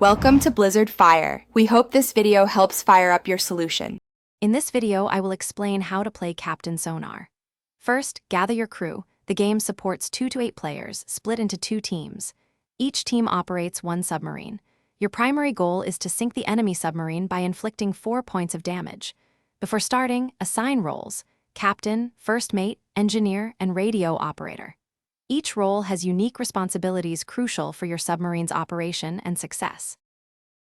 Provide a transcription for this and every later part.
Welcome to Blizzard Fire. We hope this video helps fire up your solution. In this video, I will explain how to play Captain Sonar. First, gather your crew. The game supports 2 to 8 players, split into 2 teams. Each team operates 1 submarine. Your primary goal is to sink the enemy submarine by inflicting 4 points of damage. Before starting, assign roles: captain, first mate, engineer, and radio operator. Each role has unique responsibilities crucial for your submarine's operation and success.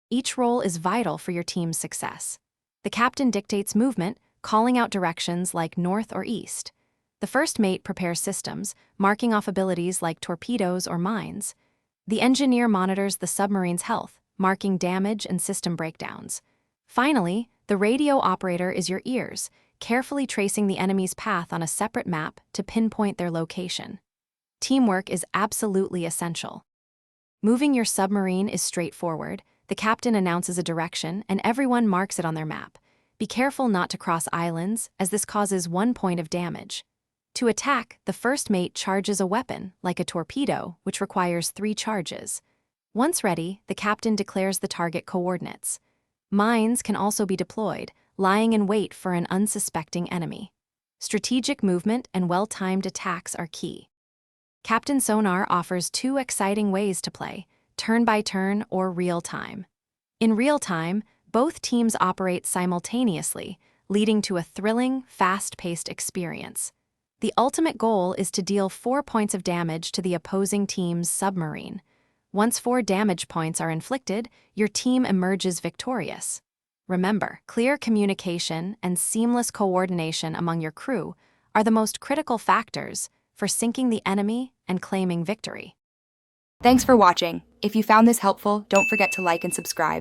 Each role is vital for your team's success. The captain dictates movement, calling out directions like north or east. The first mate prepares systems, marking off abilities like torpedoes or mines. The engineer monitors the submarine's health, marking damage and system breakdowns. Finally, the radio operator is your ears, carefully tracing the enemy's path on a separate map to pinpoint their location. Teamwork is absolutely essential. Moving your submarine is straightforward. The captain announces a direction, and everyone marks it on their map. Be careful not to cross islands, as this causes 1 point of damage. To attack, the first mate charges a weapon, like a torpedo, which requires 3 charges. Once ready, the captain declares the target coordinates. Mines can also be deployed, lying in wait for an unsuspecting enemy. Strategic movement and well-timed attacks are key. Captain Sonar offers 2 exciting ways to play: turn-by-turn or real-time. In real-time, both teams operate simultaneously, leading to a thrilling, fast-paced experience. The ultimate goal is to deal 4 points of damage to the opposing team's submarine. Once 4 damage points are inflicted, your team emerges victorious. Remember, clear communication and seamless coordination among your crew are the most critical factors for sinking the enemy and claiming victory. Thanks for watching. If you found this helpful, don't forget to like and subscribe.